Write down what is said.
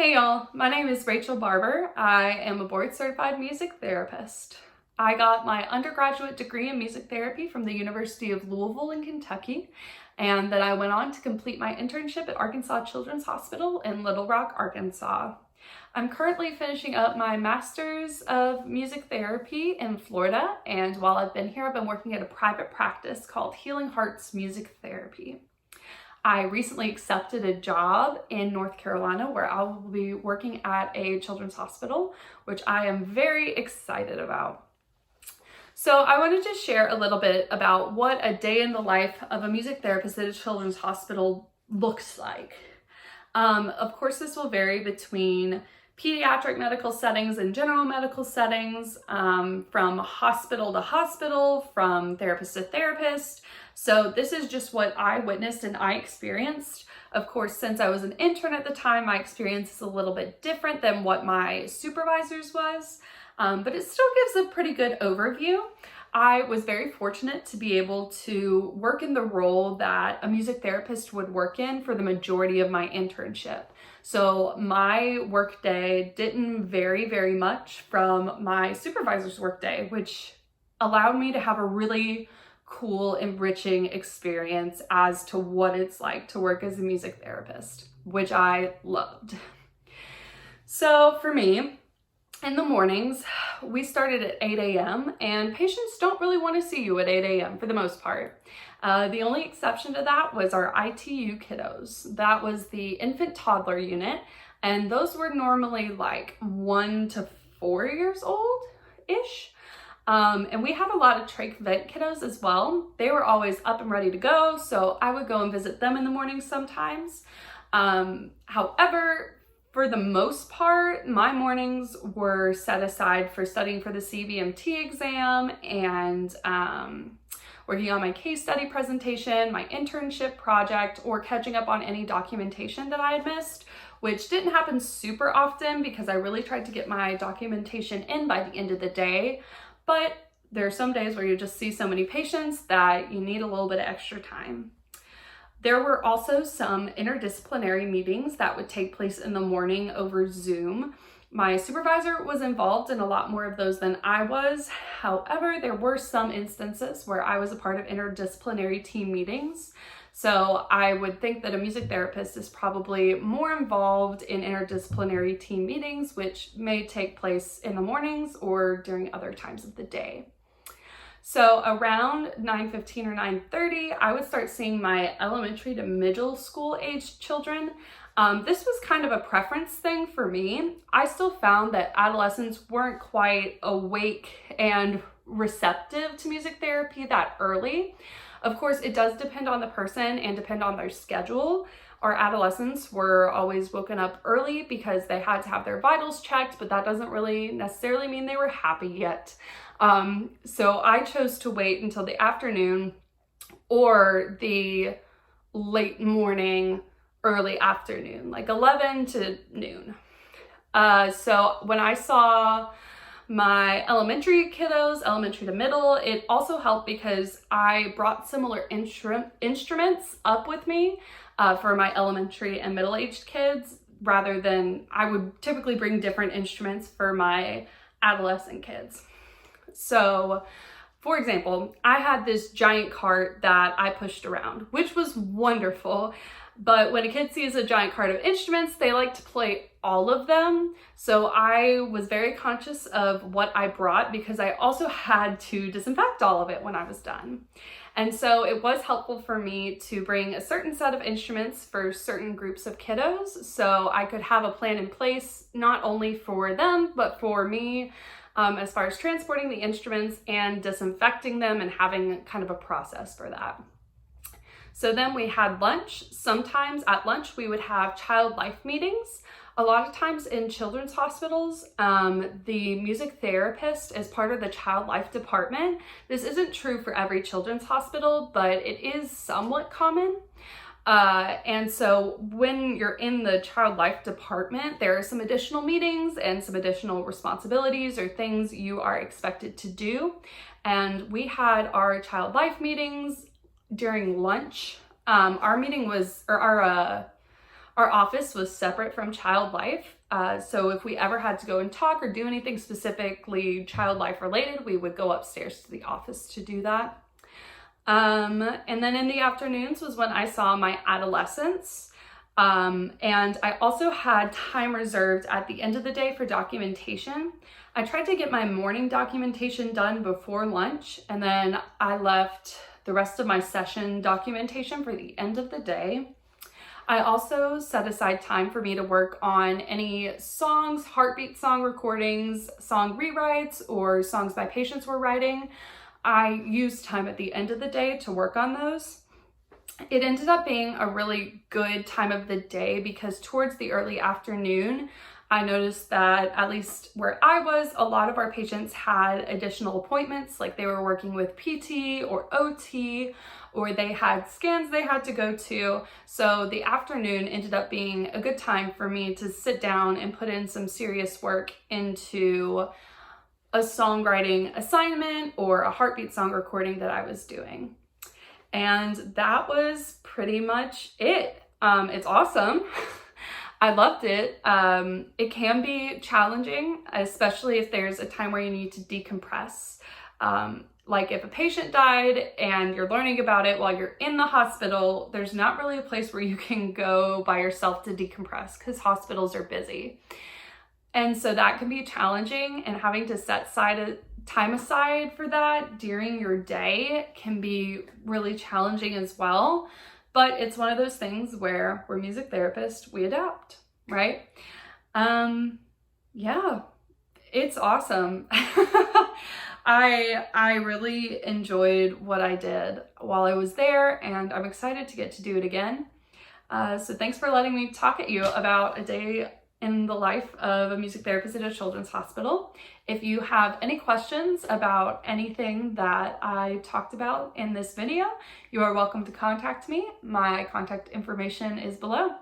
Hey y'all, my name is Rachel Barber. I am a board certified music therapist. I got my undergraduate degree in music therapy from the University of Louisville in Kentucky, and then I went on to complete my internship at Arkansas Children's Hospital in Little Rock, Arkansas. I'm currently finishing up my Master's of Music Therapy in Florida, and while I've been here, I've been working at a private practice called Healing Hearts Music Therapy. I recently accepted a job in North Carolina where I will be working at a children's hospital, which I am very excited about. So I wanted to share a little bit about what a day in the life of a music therapist at a children's hospital looks like. Of course, this will vary between pediatric medical settings and general medical settings, from hospital to hospital, from therapist to therapist. So this is just what I witnessed and I experienced. Of course, since I was an intern at the time, my experience is a little bit different than what my supervisor's was, but it still gives a pretty good overview. I was very fortunate to be able to work in the role that a music therapist would work in for the majority of my internship. So my workday didn't vary very much from my supervisor's workday, which allowed me to have a really cool, enriching experience as to what it's like to work as a music therapist, which I loved. So for me, in the mornings, we started at 8 a.m. and patients don't really want to see you at 8 a.m. for the most part. The only exception to that was our ITU kiddos. That was the infant toddler unit, and those were normally like 1 to 4 years old-ish. And we had a lot of trach vent kiddos as well. They were always up and ready to go, so I would go and visit them in the morning sometimes. However, for the most part, my mornings were set aside for studying for the CVMT exam and working on my case study presentation, my internship project, or catching up on any documentation that I had missed, which didn't happen super often because I really tried to get my documentation in by the end of the day. But there are some days where you just see so many patients that you need a little bit of extra time. There were also some interdisciplinary meetings that would take place in the morning over Zoom. My supervisor was involved in a lot more of those than I was. However, there were some instances where I was a part of interdisciplinary team meetings. So I would think that a music therapist is probably more involved in interdisciplinary team meetings, which may take place in the mornings or during other times of the day. So around 9:15 or 9:30, I would start seeing my elementary to middle school aged children. This was kind of a preference thing for me. I still found that adolescents weren't quite awake and receptive to music therapy that early. Of course, it does depend on the person and depend on their schedule. Our adolescents were always woken up early because they had to have their vitals checked, but that doesn't really necessarily mean they were happy yet. So I chose to wait until the afternoon or the late morning, early afternoon, like 11 to noon. So when I saw my elementary kiddos, elementary to middle, it also helped because I brought similar instruments up with me for my elementary and middle-aged kids, rather than I would typically bring different instruments for my adolescent kids. So, for example, I had this giant cart that I pushed around, which was wonderful. But when a kid sees a giant cart of instruments, they like to play all of them. So I was very conscious of what I brought because I also had to disinfect all of it when I was done. And so it was helpful for me to bring a certain set of instruments for certain groups of kiddos so I could have a plan in place, not only for them, but for me, as far as transporting the instruments and disinfecting them and having kind of a process for that. So then we had lunch. Sometimes at lunch we would have child life meetings. A lot of times in children's hospitals, the music therapist is part of the child life department. This isn't true for every children's hospital, but it is somewhat common. And so when you're in the child life department, there are some additional meetings and some additional responsibilities or things you are expected to do. And we had our child life meetings during lunch. Our Our office was separate from child life. So if we ever had to go and talk or do anything specifically child life related, we would go upstairs to the office to do that. And then in the afternoons was when I saw my adolescents. And I also had time reserved at the end of the day for documentation. I tried to get my morning documentation done before lunch, and then I left the rest of my session documentation for the end of the day. I also set aside time for me to work on any songs, heartbeat song recordings, song rewrites, or songs my patients were writing. I used time at the end of the day to work on those. It ended up being a really good time of the day because towards the early afternoon, I noticed that at least where I was, a lot of our patients had additional appointments, like they were working with PT or OT, or they had scans they had to go to. So the afternoon ended up being a good time for me to sit down and put in some serious work into a songwriting assignment or a heartbeat song recording that I was doing. And that was pretty much it. It's awesome. I loved it. It can be challenging, especially if there's a time where you need to decompress. Like if a patient died and you're learning about it while you're in the hospital, there's not really a place where you can go by yourself to decompress because hospitals are busy. And so that can be challenging, and having to set time aside for that during your day can be really challenging as well. But it's one of those things where we're music therapists, we adapt, right? Yeah, it's awesome. I really enjoyed what I did while I was there, and I'm excited to get to do it again. So thanks for letting me talk at you about a day in the life of a music therapist at a children's hospital. If you have any questions about anything that I talked about in this video, you are welcome to contact me. My contact information is below.